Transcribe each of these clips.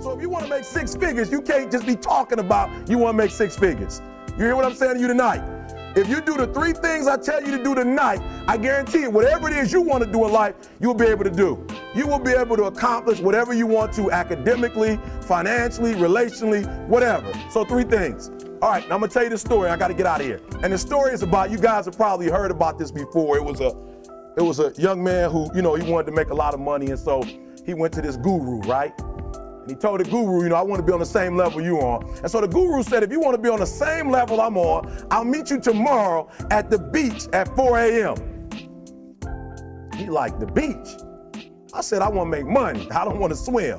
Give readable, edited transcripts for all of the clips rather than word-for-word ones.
So if you want to make six figures, you can't just be talking about you want to make six figures. You hear what I'm saying to you tonight? If you do the three things I tell you to do tonight, I guarantee you, whatever it is you want to do in life, you'll be able to do. You will be able to accomplish whatever you want to academically, financially, relationally, whatever. So three things. All right, now I'm gonna tell you the story. I gotta get out of here. And the story is about, you guys have probably heard about this before. It was a young man who, he wanted to make a lot of money, and so he went to this guru, right? And he told the guru, I want to be on the same level you on. And so the guru said, if you want to be on the same level I'm on, I'll meet you tomorrow at the beach at 4 a.m. He like, the beach? I said, I want to make money. I don't want to swim.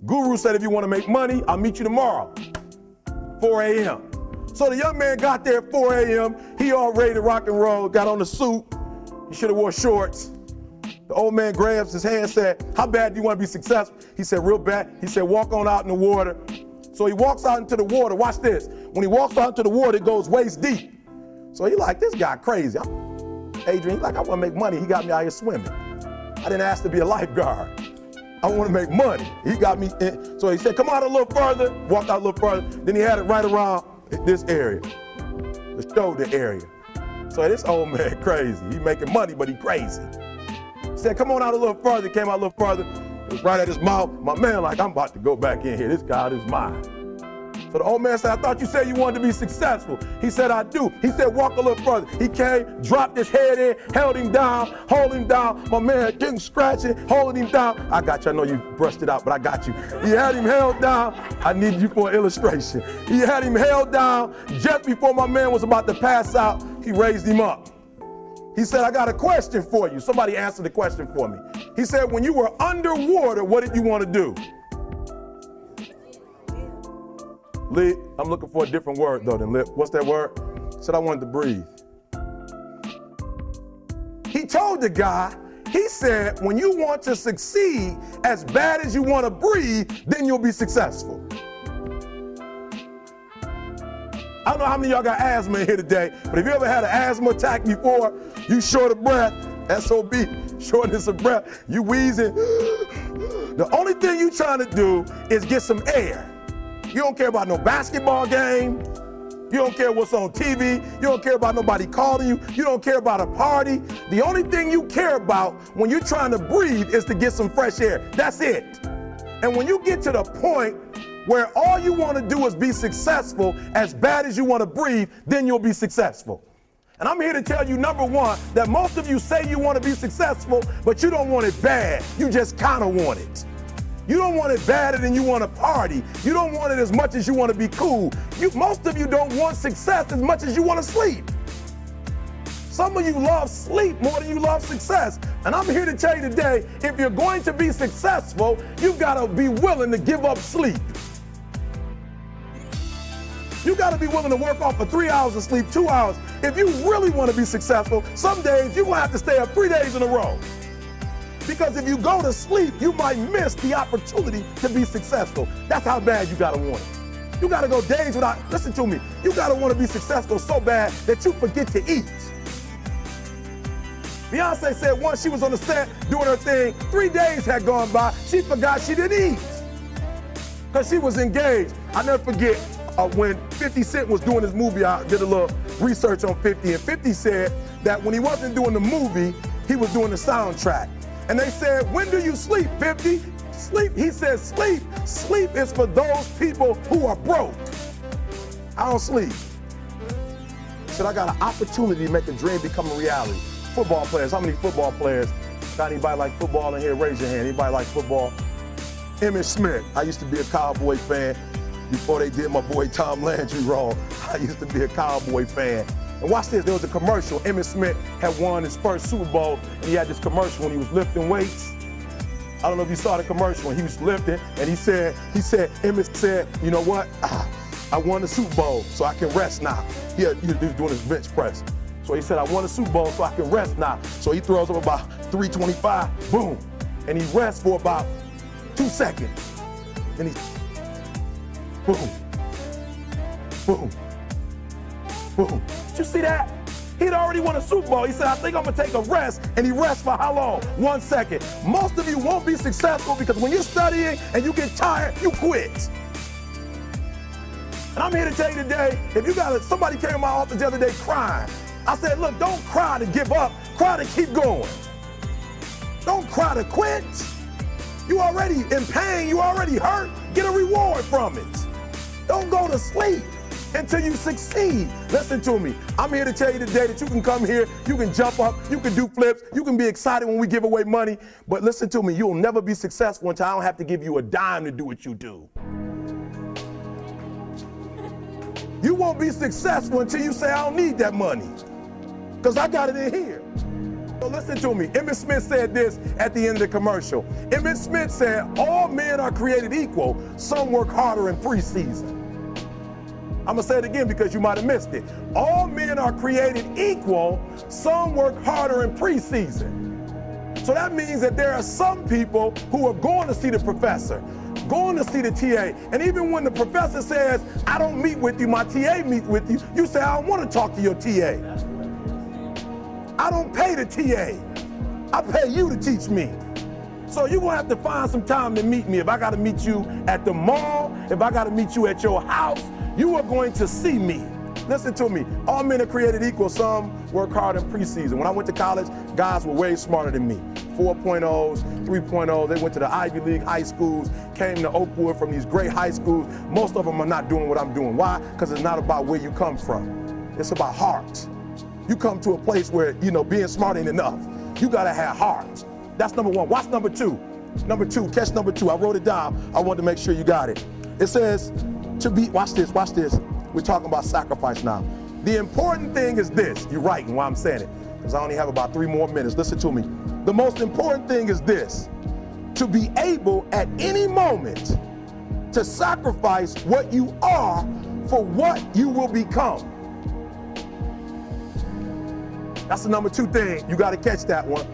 Guru said, if you want to make money, I'll meet you tomorrow, 4 a.m. So the young man got there at 4 a.m. He all ready to rock and roll, got on the suit. He should have wore shorts. The old man grabs his hand and said, how bad do you want to be successful? He said, real bad. He said, walk on out in the water. So he walks out into the water. Watch this. When he walks out into the water, it goes waist deep. So he like, this guy crazy. Adrian, he like, I want to make money. He got me out here swimming. I didn't ask to be a lifeguard. I want to make money. He got me in. So he said, come out a little further. Walked out a little further. Then he had it right around this area, the shoulder area. So this old man crazy. He making money, but he crazy. He said, come on out a little further. He came out a little further. It was right at his mouth. My man like, I'm about to go back in here. This God is mine. So the old man said, I thought you said you wanted to be successful. He said, I do. He said, walk a little further. He came, dropped his head in, held him down, hold him down. My man getting scratching, holding him down. I got you. I know you brushed it out, but I got you. He had him held down. I need you for an illustration. He had him held down. Just before my man was about to pass out, he raised him up. He said, I got a question for you. Somebody answered the question for me. He said, when you were underwater, what did you want to do? Lit. I'm looking for a different word though than lip. What's that word? He said, I wanted to breathe. He told the guy, he said, when you want to succeed as bad as you want to breathe, then you'll be successful. I don't know how many of y'all got asthma in here today, but if you ever had an asthma attack before, you short of breath, SOB, shortness of breath, you wheezing. The only thing you trying to do is get some air. You don't care about no basketball game. You don't care what's on TV. You don't care about nobody calling you. You don't care about a party. The only thing you care about when you're trying to breathe is to get some fresh air. That's it. And when you get to the point where all you want to do is be successful as bad as you want to breathe, then you'll be successful. And I'm here to tell you, number one, that most of you say you want to be successful, but you don't want it bad. You just kind of want it. You don't want it badder than you want to party. You don't want it as much as you want to be cool. Most of you don't want success as much as you want to sleep. Some of you love sleep more than you love success. And I'm here to tell you today, if you're going to be successful, you've got to be willing to give up sleep. You got to be willing to work off for 3 hours of sleep, 2 hours. If you really want to be successful, some days you're going to have to stay up 3 days in a row. Because if you go to sleep, you might miss the opportunity to be successful. That's how bad you gotta want it. You gotta go days without, listen to me, you gotta want to be successful so bad that you forget to eat. Beyonce said once she was on the set doing her thing, 3 days had gone by, she forgot she didn't eat. Because she was engaged. I never forget when 50 Cent was doing his movie, I did a little research on 50, and 50 said that when he wasn't doing the movie, he was doing the soundtrack. And they said, when do you sleep, 50? Sleep, he said, sleep. Sleep is for those people who are broke. I don't sleep. He said, I got an opportunity to make a dream become a reality. Football players, how many football players? Got anybody like football in here? Raise your hand. Anybody like football? Emmitt Smith. I used to be a Cowboy fan before they did my boy Tom Landry wrong. I used to be a Cowboy fan. And watch this, there was a commercial. Emmitt Smith had won his first Super Bowl, and he had this commercial when he was lifting weights. I don't know if you saw the commercial when he was lifting, and Emmitt said, you know what? I won the Super Bowl, so I can rest now. He was doing his bench press. So he said, I won the Super Bowl, so I can rest now. So he throws up about 325, boom. And he rests for about 2 seconds. Then he, boom, boom. Boom. Did you see that? He'd already won a Super Bowl. He said, I think I'm going to take a rest. And he rests for how long? 1 second. Most of you won't be successful because when you're studying and you get tired, you quit. And I'm here to tell you today, if you got somebody came to my office the other day crying. I said, look, don't cry to give up. Cry to keep going. Don't cry to quit. You already in pain. You already hurt. Get a reward from it. Don't go to sleep until you succeed. Listen to me. I'm here to tell you today that you can come here, you can jump up, you can do flips, you can be excited when we give away money. But listen to me, you'll never be successful until I don't have to give you a dime to do what you do. You won't be successful until you say, I don't need that money, because I got it in here. So listen to me. Emmett Smith said this at the end of the commercial. Emmett Smith said, all men are created equal. Some work harder in preseason. I'm going to say it again because you might have missed it. All men are created equal. Some work harder in preseason. So that means that there are some people who are going to see the professor, going to see the TA. And even when the professor says, I don't meet with you, my TA meets with you, you say, I don't want to talk to your TA. I don't pay the TA. I pay you to teach me. So you're going to have to find some time to meet me. If I got to meet you at the mall, if I got to meet you at your house, you are going to see me. Listen to me. All men are created equal. Some work hard in preseason. When I went to college, guys were way smarter than me. 4.0s, 3.0s. They went to the Ivy League high schools, came to Oakwood from these great high schools. Most of them are not doing what I'm doing. Why? Because it's not about where you come from. It's about heart. You come to a place where, being smart ain't enough. You got to have heart. That's number one. Watch number two. Number two, catch number two. I wrote it down. I wanted to make sure you got it. It says, watch this. We're talking about sacrifice now. The important thing is this. You're writing while I'm saying it, because I only have about 3 more minutes. Listen to me. The most important thing is this: to be able at any moment to sacrifice what you are for what you will become. That's the number 2 thing. You got to catch that one.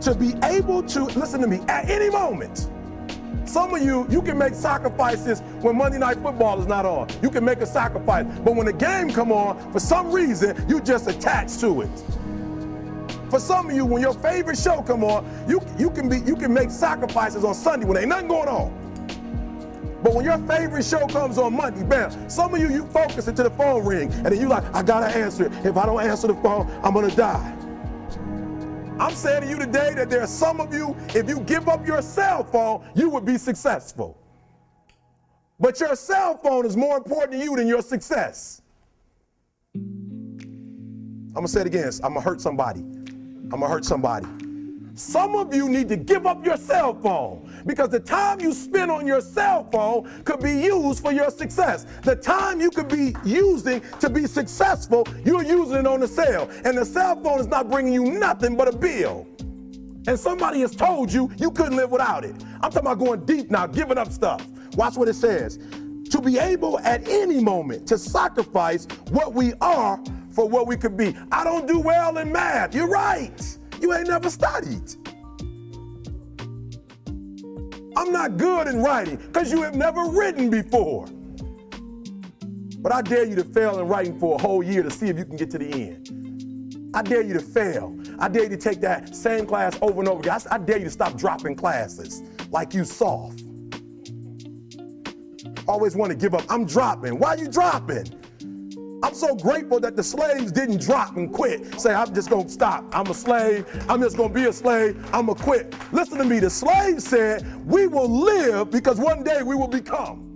To be able to, listen to me, at any moment. Some of you can make sacrifices when Monday Night Football is not on. You can make a sacrifice. But when the game come on, for some reason, you just attach to it. For some of you, when your favorite show come on, you can make sacrifices on Sunday when ain't nothing going on. But when your favorite show comes on Monday, bam, some of you focus until the phone ring, and then you like, I gotta answer it. If I don't answer the phone, I'm gonna die. I'm saying to you today that there are some of you, if you give up your cell phone, you would be successful. But your cell phone is more important to you than your success. I'm gonna say it again. I'm gonna hurt somebody. Some of you need to give up your cell phone, because the time you spend on your cell phone could be used for your success. The time you could be using to be successful, you're using it on the cell. And the cell phone is not bringing you nothing but a bill. And somebody has told you you couldn't live without it. I'm talking about going deep now, giving up stuff. Watch what it says. To be able at any moment to sacrifice what we are for what we could be. I don't do well in math. You're right. You ain't never studied. I'm not good in writing because you have never written before. But I dare you to fail in writing for a whole year to see if you can get to the end. I dare you to fail. I dare you to take that same class over and over again. I dare you to stop dropping classes like you soft. Always want to give up. I'm dropping. Why are you dropping? I'm so grateful that the slaves didn't drop and quit. Say, I'm just going to stop. I'm a slave. I'm just going to be a slave. I'm going to quit. Listen to me. The slaves said, we will live because one day we will become.